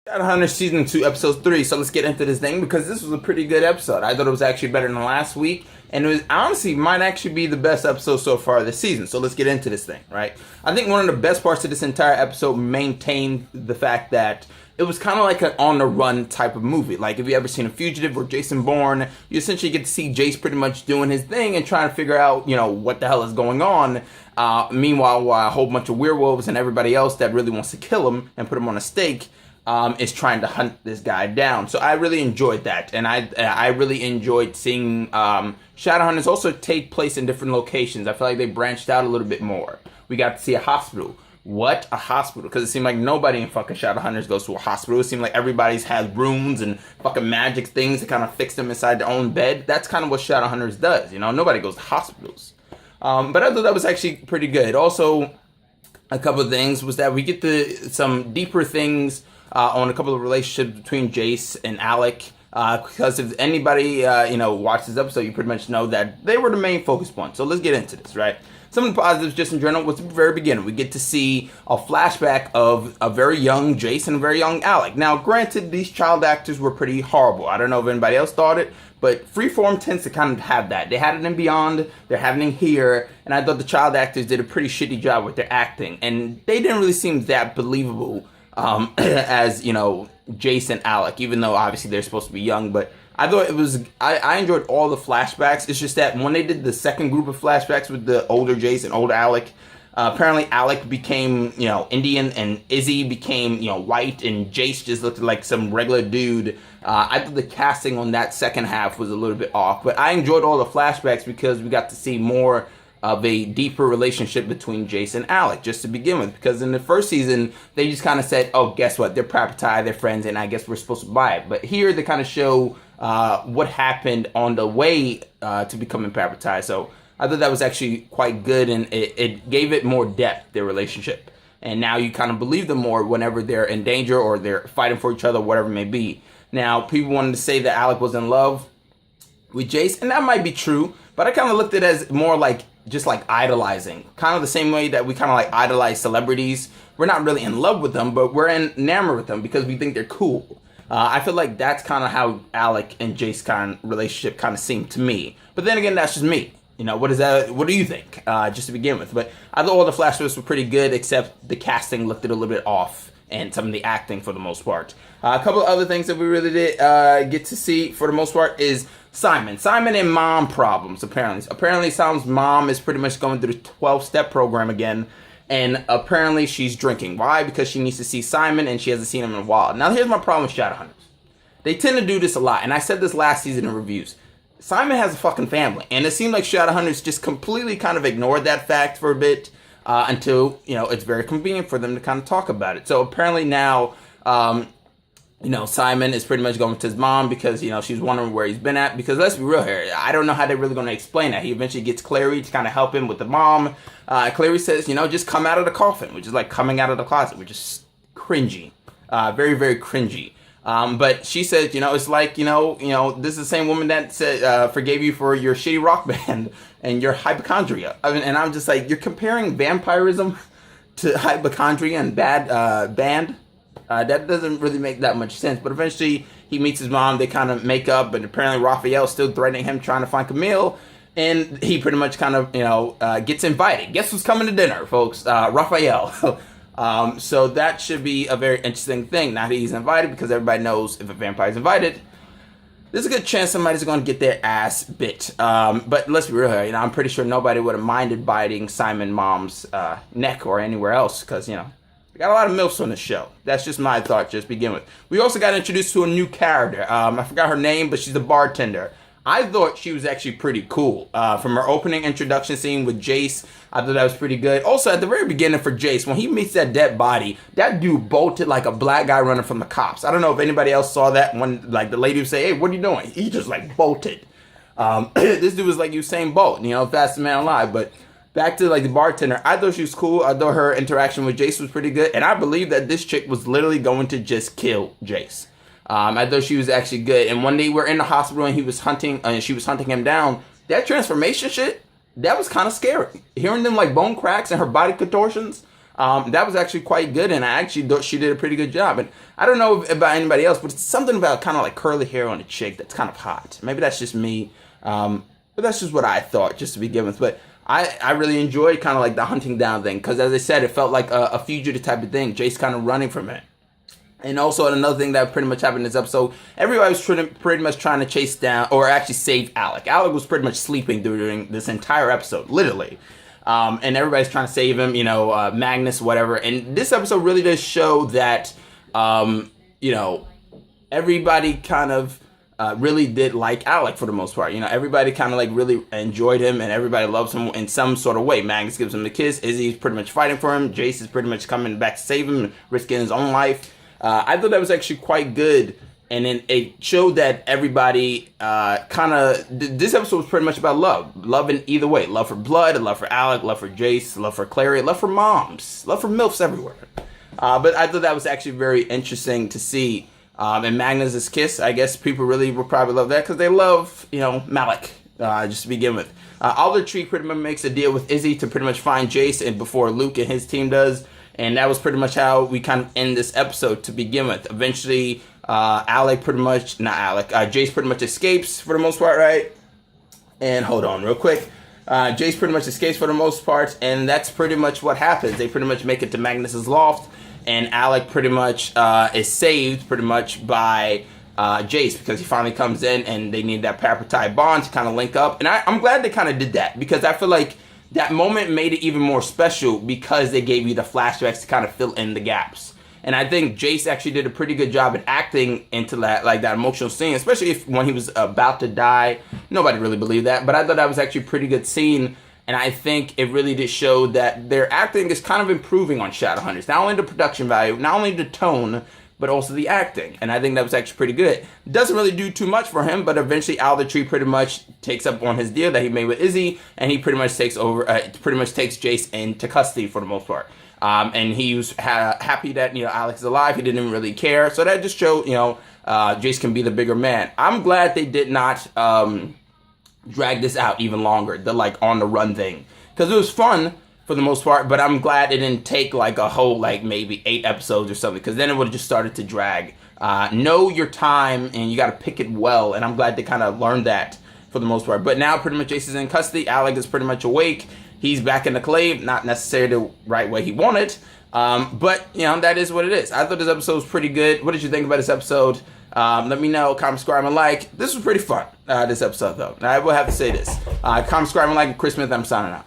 Shadowhunters Season 2, Episode 3. So let's get into this thing because this was a pretty good episode. I thought it was actually better than last week. And it was honestly might actually be the best episode so far this season. So let's get into this thing, right? I think one of the best parts of this entire episode maintained the fact that it was kind of like an on-the-run type of movie. Like, if you ever seen A Fugitive or Jason Bourne, you essentially get to see Jace pretty much doing his thing and trying to figure out, what the hell is going on. Meanwhile, while a whole bunch of werewolves and everybody else that really wants to kill him and put him on a stake is trying to hunt this guy down. So I really enjoyed that. And I really enjoyed seeing Shadowhunters also take place in different locations. I feel like they branched out a little bit more. We got to see a hospital. What a hospital? Because it seemed like nobody in fucking Shadowhunters goes to a hospital. It seemed like everybody's has rooms and fucking magic things to kind of fix them inside their own bed. That's kind of what Shadowhunters does. Nobody goes to hospitals. But I thought that was actually pretty good. Also, a couple of things was that we get some deeper things on a couple of relationships between Jace and Alec. Because if anybody, watched this episode, you pretty much know that they were the main focus point. So let's get into this, right? Some of the positives just in general was at the very beginning. We get to see a flashback of a very young Jace and a very young Alec. Now, granted, these child actors were pretty horrible. I don't know if anybody else thought it, but Freeform tends to kind of have that. They had it in Beyond, they're having it here, and I thought the child actors did a pretty shitty job with their acting. And they didn't really seem that believable as, Jace and Alec, even though obviously they're supposed to be young, but I thought it was, I enjoyed all the flashbacks. It's just that when they did the second group of flashbacks with the older Jace and older Alec, apparently Alec became, Indian and Izzy became, white, and Jace just looked like some regular dude. I thought the casting on that second half was a little bit off, but I enjoyed all the flashbacks because we got to see more of a deeper relationship between Jace and Alec, just to begin with. Because in the first season, they just kind of said, oh, guess what? They're property, they're friends, and I guess we're supposed to buy it. But here, they kind of show what happened on the way to becoming property. So I thought that was actually quite good, and it gave it more depth, their relationship. And now you kind of believe them more whenever they're in danger or they're fighting for each other, whatever it may be. Now, people wanted to say that Alec was in love with Jace, and that might be true, but I kind of looked at it as more like just like idolizing, kind of the same way that we kind of like idolize celebrities. We're not really in love with them, but we're enamored with them because we think they're cool. I feel like that's kind of how Alec and Jace kind of relationship kind of seemed to me. But then again, that's just me. What is that? What do you think? Just to begin with, but I thought all the flashbacks were pretty good, except the casting looked a little bit off, and some of the acting for the most part. A couple of other things that we really did get to see for the most part is Simon and mom problems. Apparently Simon's mom is pretty much going through the 12-step program again, and apparently she's drinking. Why? Because she needs to see Simon, and she hasn't seen him in a while. Now here's my problem with Shadowhunters. They tend to do this a lot, and I said this last season in reviews. Simon has a fucking family, and it seemed like Shadowhunters just completely kind of ignored that fact for a bit until, it's very convenient for them to kind of talk about it. So apparently now, Simon is pretty much going to his mom because, she's wondering where he's been at. Because let's be real here, I don't know how they're really going to explain that. He eventually gets Clary to kind of help him with the mom. Clary says, just come out of the coffin, which is like coming out of the closet, which is cringy. Very, very cringy. But she said, it's like, this is the same woman that said, forgave you for your shitty rock band and your hypochondria. And I'm just like, you're comparing vampirism to hypochondria and bad band? That doesn't really make that much sense. But eventually, he meets his mom. They kind of make up. But apparently, Raphael's still threatening him, trying to find Camille. And he pretty much kind of, gets invited. Guess who's coming to dinner, folks? Raphael. So that should be a very interesting thing. Now that he's invited, because everybody knows if a vampire's invited, there's a good chance somebody's going to get their ass bit. But let's be real here. I'm pretty sure nobody would have minded biting Simon Mom's neck or anywhere else, because, we got a lot of MILFs on the show. That's just my thought, just begin with. We also got introduced to a new character. I forgot her name, but she's a bartender. I thought she was actually pretty cool. From her opening introduction scene with Jace, I thought that was pretty good. Also, at the very beginning for Jace, when he meets that dead body, that dude bolted like a black guy running from the cops. I don't know if anybody else saw that when, like, the lady would say, hey, what are you doing? He just, like, bolted. This dude was like Usain Bolt, fastest man alive. But back to, like, the bartender, I thought she was cool. I thought her interaction with Jace was pretty good. And I believe that this chick was literally going to just kill Jace. I thought she was actually good. And when they were in the hospital and he was hunting, and she was hunting him down, that transformation shit, that was kind of scary. Hearing them like bone cracks and her body contortions, That was actually quite good, and I actually thought she did a pretty good job. And I don't know about anybody else, but it's something about kind of like curly hair on a chick that's kind of hot. Maybe that's just me, but that's just what I thought, just to begin with. But I really enjoyed kind of like the hunting down thing, because as I said, it felt like a fugitive type of thing. Jace kind of running from it. And also another thing that pretty much happened in this episode, everybody was pretty much trying to chase down, or actually save Alec. Alec was pretty much sleeping during this entire episode, literally. And everybody's trying to save him, Magnus, whatever. And this episode really does show that, everybody kind of really did like Alec for the most part. Everybody kind of like really enjoyed him, and everybody loves him in some sort of way. Magnus gives him the kiss. Izzy's pretty much fighting for him. Jace is pretty much coming back to save him and risking his own life. I thought that was actually quite good. And then it showed that everybody this episode was pretty much about love. Love in either way. Love for Blood, love for Alec, love for Jace, love for Clary, love for moms, love for MILFs everywhere. But I thought that was actually very interesting to see. And Magnus' kiss, I guess people really will probably love that because they love, Malik, just to begin with. Alder Tree pretty much makes a deal with Izzy to pretty much find Jace and before Luke and his team does. And that was pretty much how we kind of end this episode to begin with. Eventually, Jace pretty much escapes for the most part, right? And hold on real quick. Jace pretty much escapes for the most part, and that's pretty much what happens. They pretty much make it to Magnus's loft, and Alec pretty much is saved pretty much by Jace, because he finally comes in, and they need that Papertie bond to kind of link up. And I'm glad they kind of did that, because I feel like that moment made it even more special because they gave you the flashbacks to kind of fill in the gaps. And I think Jace actually did a pretty good job at acting into that, like that emotional scene, especially when he was about to die. Nobody really believed that, but I thought that was actually a pretty good scene. And I think it really did show that their acting is kind of improving on Shadowhunters. Not only the production value, not only the tone, but also the acting. And I think that was actually pretty good. Doesn't really do too much for him, but eventually Alder Tree pretty much takes up on his deal that he made with Izzy, and he pretty much takes Jace into custody for the most part. And he was happy that, Alex is alive. He didn't really care. So that just showed, Jace can be the bigger man. I'm glad they did not drag this out even longer, the on the run thing. Because it was fun for the most part, but I'm glad it didn't take like a whole maybe 8 episodes or something, because then it would have just started to drag. Know your time, and you got to pick it well, and I'm glad they kind of learned that for the most part. But now pretty much Jace is in custody. Alec is pretty much awake. He's back in the clave, not necessarily the right way he wanted, but that is what it is. I thought this episode was pretty good. What did you think about this episode? Let me know. Comment, subscribe, and like. This was pretty fun, this episode, though. I will have to say this. Comment, subscribe, and like. Chris Smith, I'm signing out.